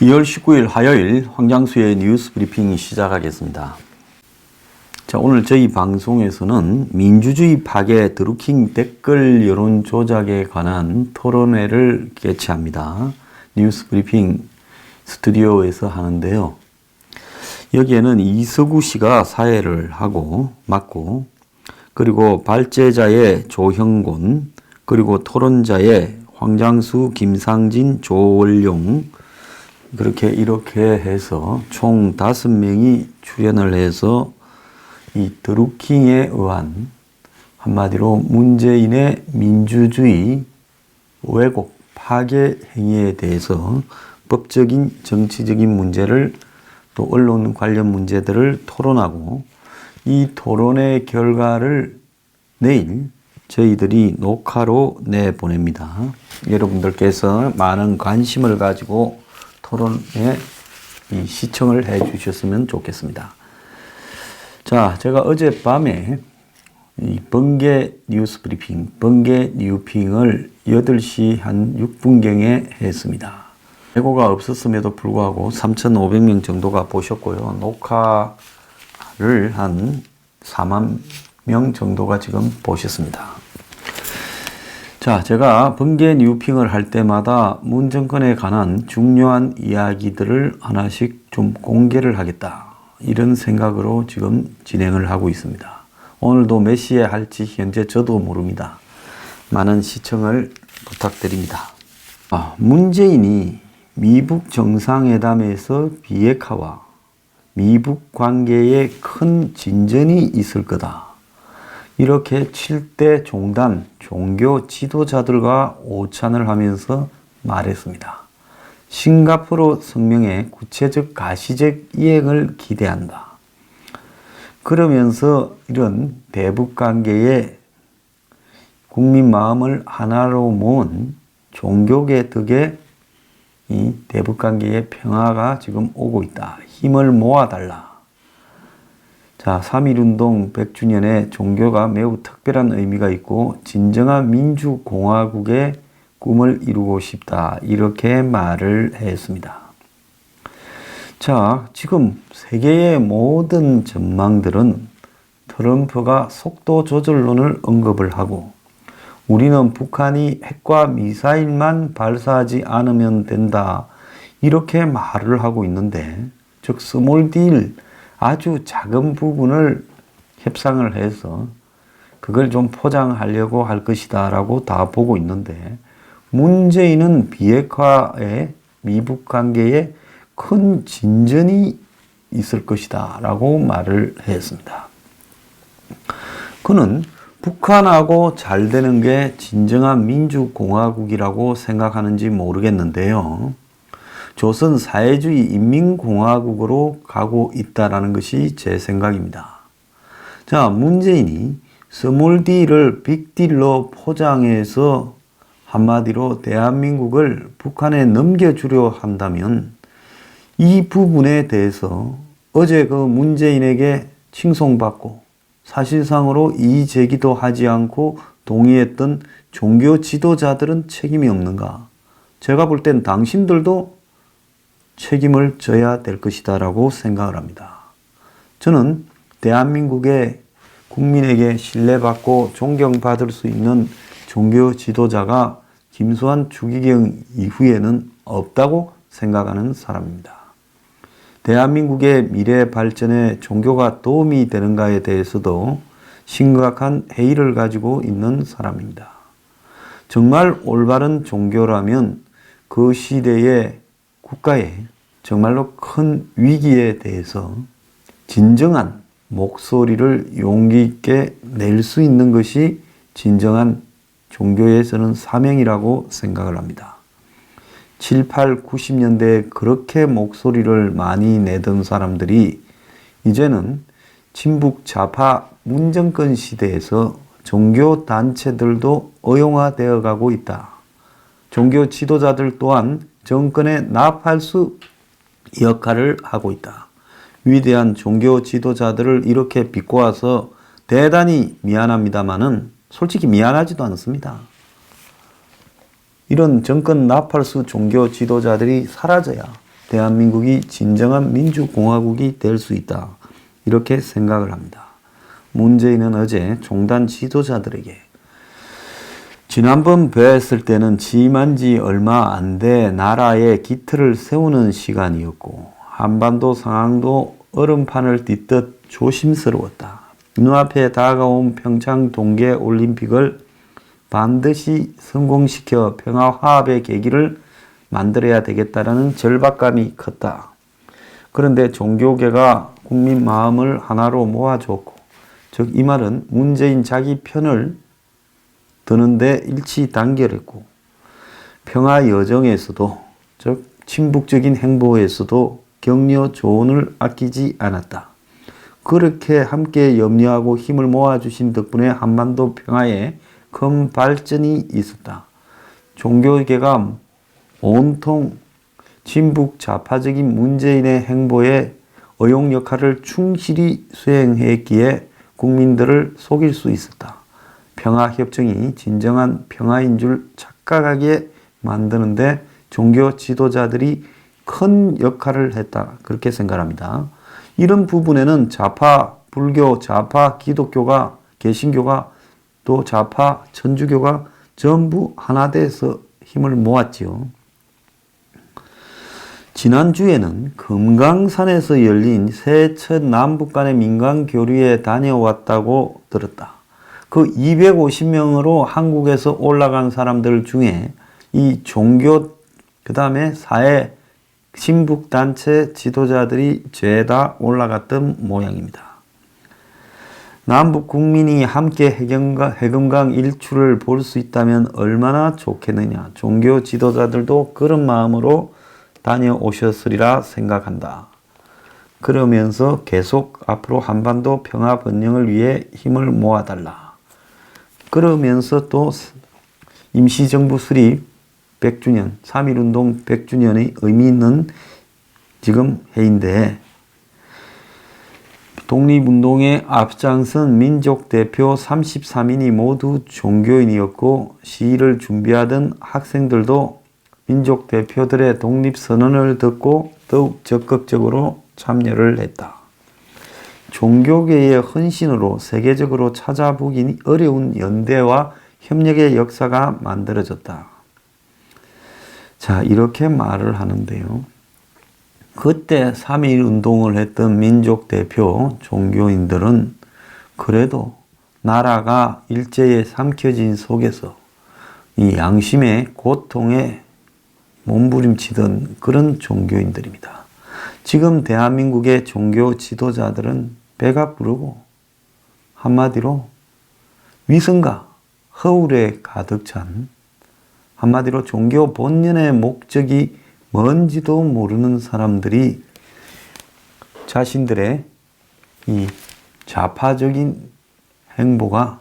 2월 19일 화요일 황장수의 뉴스 브리핑 시작하겠습니다. 자, 오늘 저희 방송에서는 민주주의 파괴 드루킹 댓글 여론 조작에 관한 토론회를 개최합니다. 뉴스 브리핑 스튜디오에서 하는데요. 여기에는 이서구 씨가 사회를 맡고, 그리고 발제자의 조형곤, 그리고 토론자의 황장수, 김상진, 조월용, 이렇게 해서 총 5명이 출연을 해서 이 드루킹에 의한 한마디로 문재인의 민주주의 왜곡, 파괴 행위에 대해서 법적인, 정치적인 문제를 또 언론 관련 문제들을 토론하고, 이 토론의 결과를 내일 저희들이 녹화로 내보냅니다. 여러분들께서 많은 관심을 가지고 토론에 시청을 해 주셨으면 좋겠습니다. 자, 제가 어젯밤에 이 번개 뉴스 브리핑, 번개 뉴핑을 8시 한 6분경에 했습니다. 예고가 없었음에도 불구하고 3,500명 정도가 보셨고요. 녹화를 한 4만 명 정도가 지금 보셨습니다. 자, 제가 번개 뉴핑을 할 때마다 문 정권에 관한 중요한 이야기들을 하나씩 좀 공개를 하겠다, 이런 생각으로 지금 진행을 하고 있습니다. 오늘도 몇 시에 할지 현재 저도 모릅니다. 많은 시청을 부탁드립니다. 문재인이 미북 정상회담에서 비핵화와 미북 관계에 큰 진전이 있을 거다, 이렇게 7대 종단 종교 지도자들과 오찬을 하면서 말했습니다. 싱가포르 성명의 구체적 가시적 이행을 기대한다. 그러면서 이런 대북 관계에 국민 마음을 하나로 모은 종교계 덕에 이 대북 관계의 평화가 지금 오고 있다. 힘을 모아달라. 자, 3.1운동 100주년에 종교가 매우 특별한 의미가 있고 진정한 민주공화국의 꿈을 이루고 싶다, 이렇게 말을 했습니다. 자, 지금 세계의 모든 전망들은 트럼프가 속도 조절론을 언급을 하고, 우리는 북한이 핵과 미사일만 발사하지 않으면 된다, 이렇게 말을 하고 있는데, 즉 스몰 딜, 아주 작은 부분을 협상을 해서 그걸 좀 포장하려고 할 것이다 라고 다 보고 있는데, 문재인은 비핵화의 미북 관계에 큰 진전이 있을 것이다 라고 말을 했습니다. 그는 북한하고 잘 되는 게 진정한 민주공화국이라고 생각하는지 모르겠는데요. 조선 사회주의 인민공화국으로 가고 있다는 것이 제 생각입니다. 자, 문재인이 스몰 D를 빅 딜로 포장해서 한마디로 대한민국을 북한에 넘겨주려 한다면, 이 부분에 대해서 어제 그 문재인에게 칭송받고 사실상으로 이의 제기도 하지 않고 동의했던 종교 지도자들은 책임이 없는가? 제가 볼 땐 당신들도 책임을 져야 될 것이다 라고 생각을 합니다. 저는 대한민국의 국민에게 신뢰받고 존경받을 수 있는 종교 지도자가 김수환, 추기경 이후에는 없다고 생각하는 사람입니다. 대한민국의 미래 발전에 종교가 도움이 되는가에 대해서도 심각한 회의를 가지고 있는 사람입니다. 정말 올바른 종교라면 그 시대의 국가에 정말로 큰 위기에 대해서 진정한 목소리를 용기 있게 낼 수 있는 것이 진정한 종교의 저는 사명이라고 생각을 합니다. 7, 8, 90년대에 그렇게 목소리를 많이 내던 사람들이 이제는 친북 좌파 문정권 시대에서 종교 단체들도 의용화되어 가고 있다. 종교 지도자들 또한 정권에 납할 수 역할을 하고 있다. 위대한 종교 지도자들을 이렇게 비꼬아서 대단히 미안합니다마는 솔직히 미안하지도 않습니다. 이런 정권 나팔수 종교 지도자들이 사라져야 대한민국이 진정한 민주공화국이 될 수 있다. 이렇게 생각을 합니다. 문재인은 어제 종단 지도자들에게 지난번 뵀을 때는 취임한 지 얼마 안 돼 나라의 기틀을 세우는 시간이었고 한반도 상황도 얼음판을 딛듯 조심스러웠다. 눈앞에 다가온 평창 동계올림픽을 반드시 성공시켜 평화화합의 계기를 만들어야 되겠다라는 절박감이 컸다. 그런데 종교계가 국민 마음을 하나로 모아줬고, 즉 이 말은 문재인 자기 편을 드는데 일치단결했고 평화 여정에서도, 즉 친북적인 행보에서도 격려 조언을 아끼지 않았다. 그렇게 함께 염려하고 힘을 모아주신 덕분에 한반도 평화에 큰 발전이 있었다. 종교계가 온통 친북 좌파적인 문재인의 행보에 의용 역할을 충실히 수행했기에 국민들을 속일 수 있었다. 평화협정이 진정한 평화인 줄 착각하게 만드는데 종교 지도자들이 큰 역할을 했다. 그렇게 생각합니다. 이런 부분에는 좌파 불교, 좌파 기독교가, 개신교가, 또 좌파 천주교가 전부 하나 돼서 힘을 모았지요. 지난주에는 금강산에서 열린 새 첫 남북 간의 민간 교류에 다녀왔다고 들었다. 그 250명으로 한국에서 올라간 사람들 중에 이 종교, 그 다음에 사회, 친북단체 지도자들이 죄다 올라갔던 모양입니다. 남북 국민이 함께 해금강 일출을 볼 수 있다면 얼마나 좋겠느냐. 종교 지도자들도 그런 마음으로 다녀오셨으리라 생각한다. 그러면서 계속 앞으로 한반도 평화 번영을 위해 힘을 모아달라. 그러면서 또 임시정부 수립 100주년, 3.1운동 100주년의 의미 있는 지금 해인데 독립운동에 앞장선 민족대표 33인이 모두 종교인이었고 시위를 준비하던 학생들도 민족대표들의 독립선언을 듣고 더욱 적극적으로 참여를 했다. 종교계의 헌신으로 세계적으로 찾아보기 어려운 연대와 협력의 역사가 만들어졌다. 자, 이렇게 말을 하는데요. 그때 3.1 운동을 했던 민족대표 종교인들은 그래도 나라가 일제에 삼켜진 속에서 이 양심의 고통에 몸부림치던 그런 종교인들입니다. 지금 대한민국의 종교 지도자들은 배가 부르고 한마디로 위선과 허울에 가득 찬, 한마디로 종교 본연의 목적이 뭔지도 모르는 사람들이 자신들의 이 좌파적인 행보가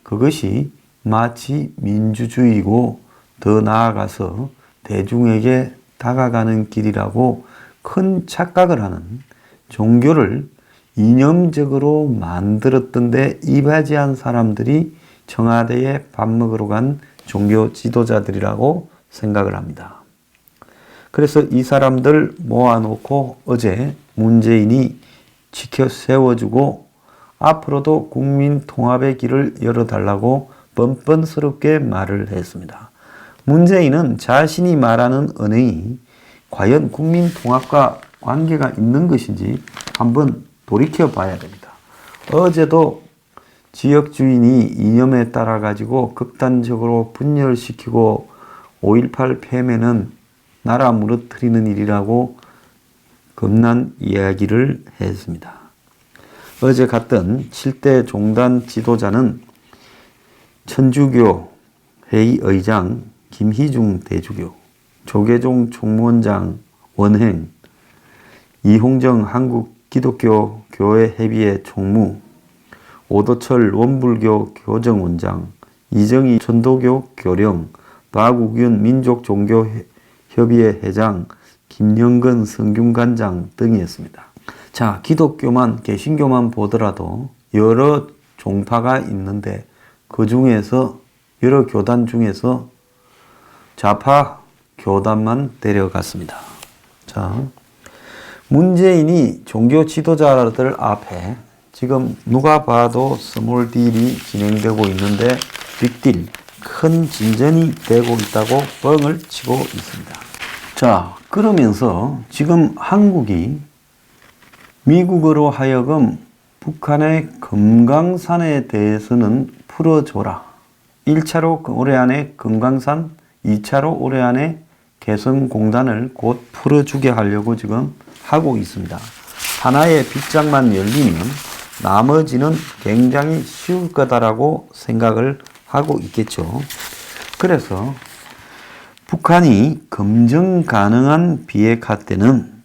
그것이 마치 민주주의고 더 나아가서 대중에게 다가가는 길이라고 큰 착각을 하는, 종교를 이념적으로 만들었던데 이바지한 사람들이 청와대에 밥 먹으러 간 종교 지도자들이라고 생각을 합니다. 그래서 이 사람들 모아놓고 어제 문재인이 지켜 세워주고 앞으로도 국민 통합의 길을 열어달라고 뻔뻔스럽게 말을 했습니다. 문재인은 자신이 말하는 언행이 과연 국민 통합과 관계가 있는 것인지 한번 돌이켜 봐야 됩니다. 어제도 지역 주인이 이념에 따라 가지고 극단적으로 분열시키고 5.18 폐매는 나라 무너뜨리는 일이라고 겁난 이야기를 했습니다. 어제 갔던 7대 종단 지도자는 천주교 회의 의장 김희중 대주교, 조계종 총무원장 원행, 이홍정 한국기독교 교회 협의회 총무, 오도철 원불교 교정원장, 이정희 천도교 교령, 박우균 민족종교협의회 회장, 김영근 성균관장 등이었습니다. 자, 기독교만, 개신교만 보더라도 여러 종파가 있는데 그 중에서, 여러 교단 중에서 좌파 교단만 데려갔습니다. 자, 문재인이 종교 지도자들 앞에 지금 누가 봐도 스몰 딜이 진행되고 있는데 빅딜, 큰 진전이 되고 있다고 뻥을 치고 있습니다. 자, 그러면서 지금 한국이 미국으로 하여금 북한의 금강산에 대해서는 풀어줘라. 1차로 올해 안에 금강산, 2차로 올해 안에 개성공단을 곧 풀어주게 하려고 지금 하고 있습니다. 하나의 빗장만 열리면 나머지는 굉장히 쉬울 거다라고 생각을 하고 있겠죠. 그래서 북한이 검증 가능한 비핵화 때는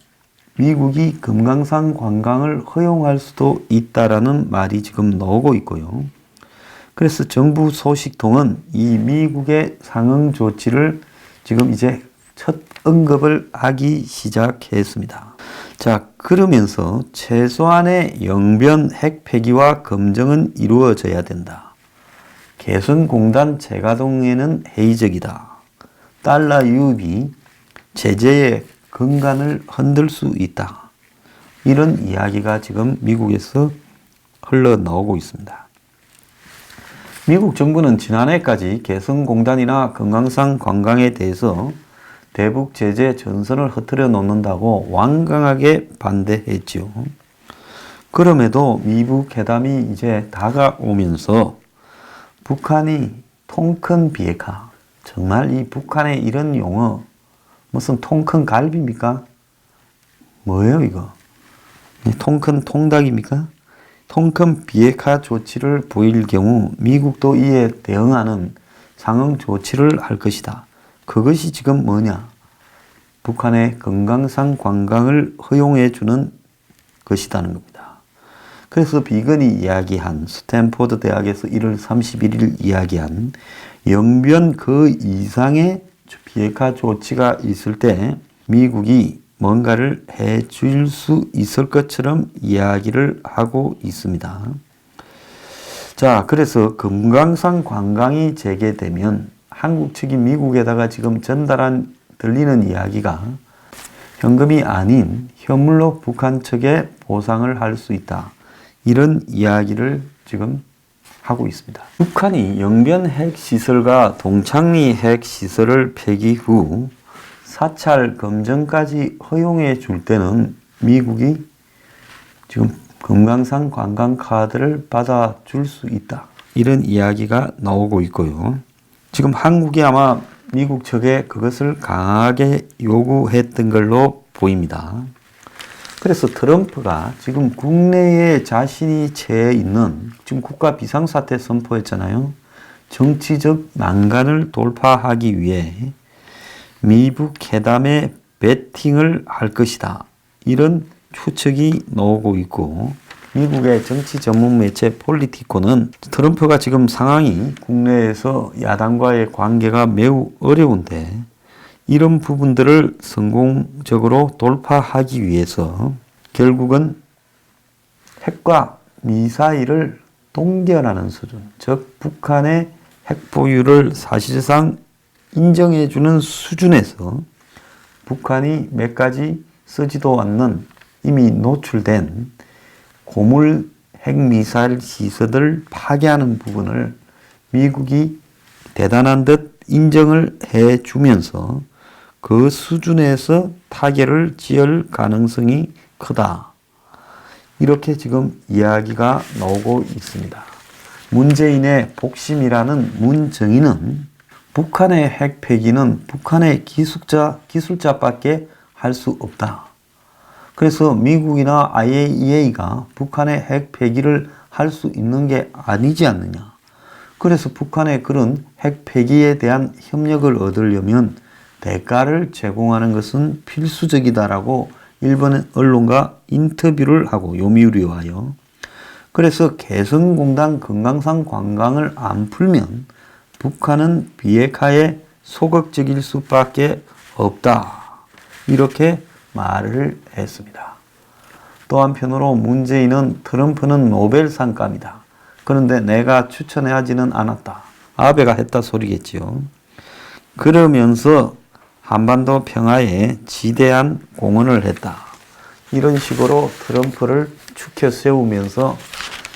미국이 금강산 관광을 허용할 수도 있다라는 말이 지금 나오고 있고요. 그래서 정부 소식통은 이 미국의 상응 조치를 지금 이제 첫 언급을 하기 시작했습니다. 자, 그러면서 최소한의 영변 핵 폐기와 검증은 이루어져야 된다. 개성공단 재가동에는 회의적이다. 달러 유입이 제재의 근간을 흔들 수 있다. 이런 이야기가 지금 미국에서 흘러나오고 있습니다. 미국 정부는 지난해까지 개성공단이나 금강산 관광에 대해서 대북 제재 전선을 흐트려 놓는다고 완강하게 반대했지요. 그럼에도 미북 회담이 이제 다가오면서 북한이 통큰 비핵화, 정말 이 북한의 이런 용어 무슨 통큰 갈비입니까? 뭐예요 이거? 통큰 통닭입니까? 통큰 비핵화 조치를 보일 경우 미국도 이에 대응하는 상응 조치를 할 것이다. 그것이 지금 뭐냐? 북한의 금강산 관광을 허용해 주는 것이라는 겁니다. 그래서 비건이 이야기한 스탠포드 대학에서 1월 31일 이야기한 영변 그 이상의 비핵화 조치가 있을 때 미국이 뭔가를 해줄 수 있을 것처럼 이야기를 하고 있습니다. 자, 그래서 금강산 관광이 재개되면 한국 측이 미국에다가 지금 들리는 이야기가 현금이 아닌 현물로 북한 측에 보상을 할 수 있다. 이런 이야기를 지금 하고 있습니다. 북한이 영변 핵시설과 동창리 핵시설을 폐기 후 사찰 검증까지 허용해 줄 때는 미국이 지금 금강산 관광 카드를 받아줄 수 있다. 이런 이야기가 나오고 있고요. 지금 한국이 아마 미국 측에 그것을 강하게 요구했던 걸로 보입니다. 그래서 트럼프가 지금 국내에 자신이 처해 있는 지금 국가 비상사태 선포했잖아요. 정치적 난간을 돌파하기 위해 미북 회담에 베팅을 할 것이다. 이런 추측이 나오고 있고 미국의 정치 전문 매체 폴리티코는 트럼프가 지금 상황이 국내에서 야당과의 관계가 매우 어려운데 이런 부분들을 성공적으로 돌파하기 위해서 결국은 핵과 미사일을 동결하는 수준, 즉 북한의 핵 보유를 사실상 인정해주는 수준에서 북한이 몇 가지 쓰지도 않는 이미 노출된 고물 핵미사일 시설을 파괴하는 부분을 미국이 대단한 듯 인정을 해주면서 그 수준에서 타결을 지을 가능성이 크다. 이렇게 지금 이야기가 나오고 있습니다. 문재인의 복심이라는 문정인은 북한의 핵 폐기는 북한의 기술자밖에 할 수 없다. 그래서 미국이나 IAEA가 북한의 핵 폐기를 할 수 있는 게 아니지 않느냐. 그래서 북한의 그런 핵 폐기에 대한 협력을 얻으려면 대가를 제공하는 것은 필수적이다라고 일본 언론과 인터뷰를 하고 요미우리와요. 그래서 개성공단 금강산 관광을 안 풀면 북한은 비핵화에 소극적일 수밖에 없다. 이렇게 말을 했습니다. 또 한편으로 문재인은 트럼프는 노벨상감이다. 그런데 내가 추천하지는 않았다. 아베가 했다 소리겠지요. 그러면서 한반도 평화에 지대한 공헌을 했다. 이런 식으로 트럼프를 추켜 세우면서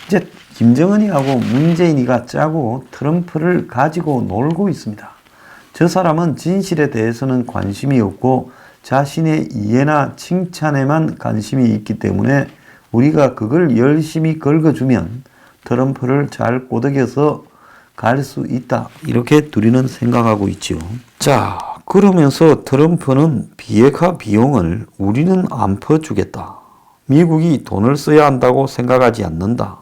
이제 김정은이하고 문재인이가 짜고 트럼프를 가지고 놀고 있습니다. 저 사람은 진실에 대해서는 관심이 없고 자신의 이해나 칭찬에만 관심이 있기 때문에 우리가 그걸 열심히 긁어주면 트럼프를 잘 꼬드겨서 갈 수 있다. 이렇게 둘이는 생각하고 있죠. 자, 그러면서 트럼프는 비핵화 비용을 우리는 안 퍼주겠다. 미국이 돈을 써야 한다고 생각하지 않는다.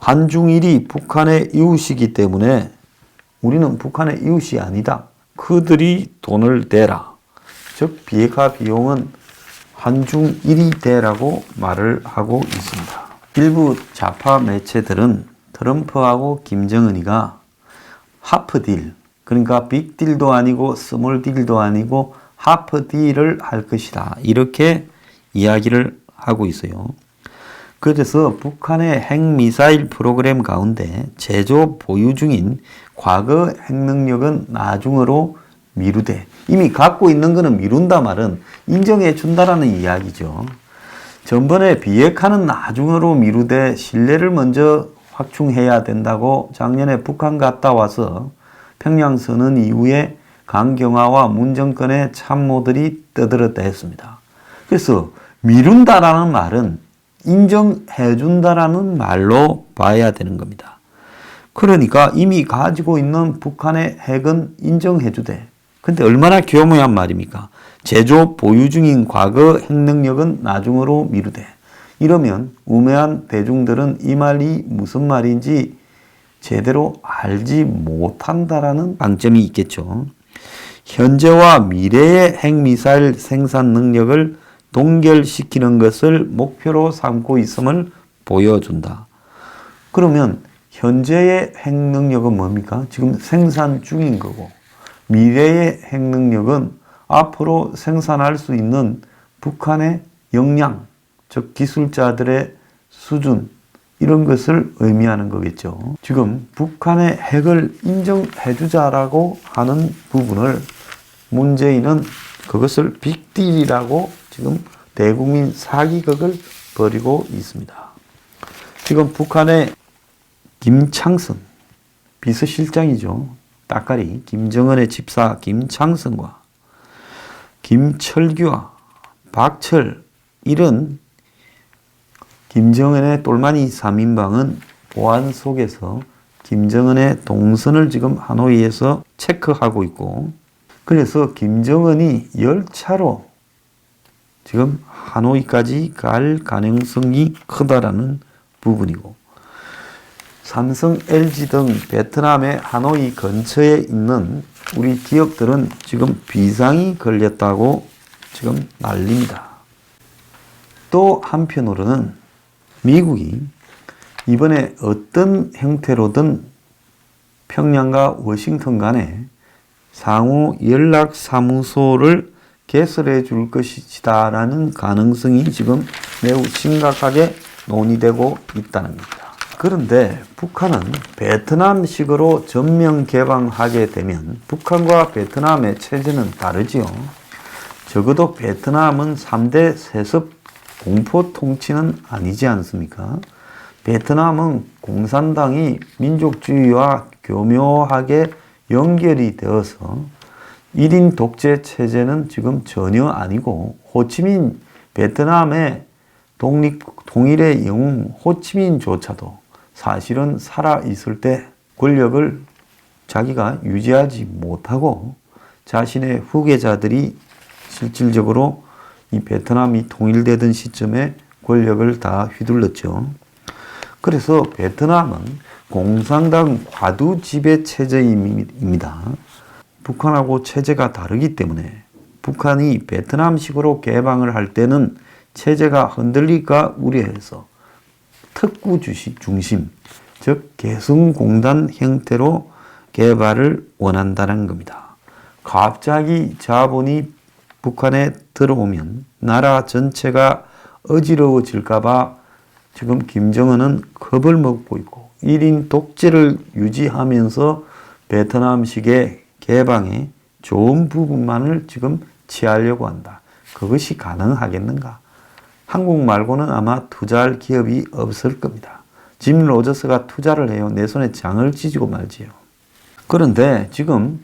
한중일이 북한의 이웃이기 때문에 우리는 북한의 이웃이 아니다. 그들이 돈을 대라. 즉 비핵화 비용은 한중일이 대라고 말을 하고 있습니다. 일부 좌파 매체들은 트럼프하고 김정은이가 하프딜, 그러니까 빅딜도 아니고 스몰딜도 아니고 하프딜을 할 것이다. 이렇게 이야기를 하고 있어요. 그래서 북한의 핵미사일 프로그램 가운데 제조 보유 중인 과거 핵능력은 나중으로 미루되, 이미 갖고 있는 것은 미룬다 말은 인정해 준다라는 이야기죠. 전번에 비핵화는 나중으로 미루되 신뢰를 먼저 확충해야 된다고 작년에 북한 갔다 와서 평양선언 이후에 강경화와 문정권의 참모들이 떠들었다 했습니다. 그래서 미룬다라는 말은 인정해준다라는 말로 봐야 되는 겁니다. 그러니까 이미 가지고 있는 북한의 핵은 인정해주되, 근데 얼마나 교묘한 말입니까? 제조 보유 중인 과거 핵능력은 나중으로 미루되. 이러면 우매한 대중들은 이 말이 무슨 말인지 제대로 알지 못한다라는 방점이 있겠죠. 현재와 미래의 핵미사일 생산 능력을 동결시키는 것을 목표로 삼고 있음을 보여준다. 그러면 현재의 핵능력은 뭡니까? 지금 생산 중인 거고, 미래의 핵능력은 앞으로 생산할 수 있는 북한의 역량, 즉 기술자들의 수준, 이런 것을 의미하는 거겠죠. 지금 북한의 핵을 인정해주자라고 하는 부분을 문재인은 그것을 빅딜이라고 지금 대국민 사기극을 벌이고 있습니다. 지금 북한의 김창선 비서실장이죠. 따까리 김정은의 집사 김창선과 김철규와 박철, 이런 김정은의 똘마니 3인방은 보안 속에서 김정은의 동선을 지금 하노이에서 체크하고 있고, 그래서 김정은이 열차로 지금 하노이까지 갈 가능성이 크다라는 부분이고, 삼성, LG 등 베트남의 하노이 근처에 있는 우리 기업들은 지금 비상이 걸렸다고 지금 난립니다. 또 한편으로는 미국이 이번에 어떤 형태로든 평양과 워싱턴 간에 상호 연락사무소를 개설해 줄 것이다 라는 가능성이 지금 매우 심각하게 논의되고 있다는 겁니다. 그런데 북한은 베트남식으로 전면 개방하게 되면 북한과 베트남의 체제는 다르지요. 적어도 베트남은 3대 세습 공포 통치는 아니지 않습니까? 베트남은 공산당이 민족주의와 교묘하게 연결이 되어서 1인 독재 체제는 지금 전혀 아니고, 호치민 베트남의 통일의 영웅 호치민조차도 사실은 살아있을 때 권력을 자기가 유지하지 못하고 자신의 후계자들이 실질적으로 이 베트남이 통일되던 시점에 권력을 다 휘둘렀죠. 그래서 베트남은 공산당 과두 지배 체제입니다. 북한하고 체제가 다르기 때문에 북한이 베트남식으로 개방을 할 때는 체제가 흔들릴까 우려해서 특구 주식 중심, 즉 개성공단 형태로 개발을 원한다는 겁니다. 갑자기 자본이 북한에 들어오면 나라 전체가 어지러워질까 봐 지금 김정은은 겁을 먹고 있고 1인 독재를 유지하면서 베트남식의 개방에 좋은 부분만을 지금 취하려고 한다. 그것이 가능하겠는가? 한국 말고는 아마 투자할 기업이 없을 겁니다. 짐 로저스가 투자를 해요. 내 손에 장을 찢고 말지요. 그런데 지금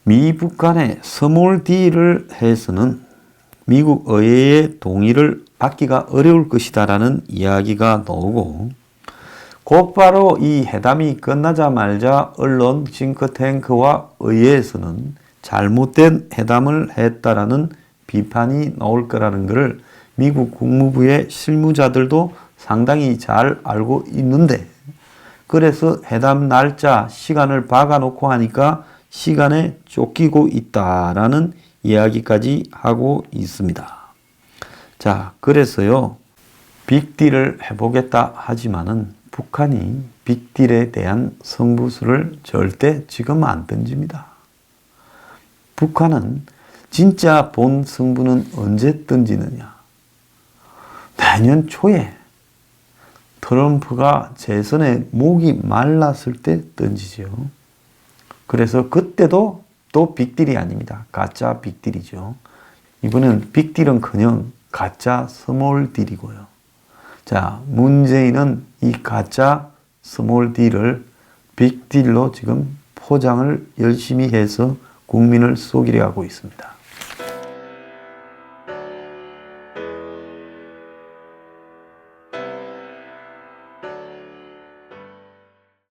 미북 간의 스몰 딜을 해서는 미국 의회의 동의를 받기가 어려울 것이다라는 이야기가 나오고, 곧바로 이 회담이 끝나자마자 언론, 싱크탱크와 의회에서는 잘못된 회담을 했다라는 비판이 나올 거라는 것을 미국 국무부의 실무자들도 상당히 잘 알고 있는데, 그래서 회담 날짜, 시간을 박아놓고 하니까 시간에 쫓기고 있다라는 이야기까지 하고 있습니다. 자, 그래서요, 빅딜을 해보겠다 하지만은 북한이 빅딜에 대한 승부수를 절대 지금 안 던집니다. 북한은 진짜 본 승부는 언제 던지느냐? 내년 초에 트럼프가 재선에 목이 말랐을 때 던지죠. 그래서 그때도 또 빅딜이 아닙니다. 가짜 빅딜이죠. 이번엔 빅딜은커녕 가짜 스몰 딜이고요. 자, 문재인은 이 가짜 스몰 딜을 빅딜로 지금 포장을 열심히 해서 국민을 속이려 하고 있습니다.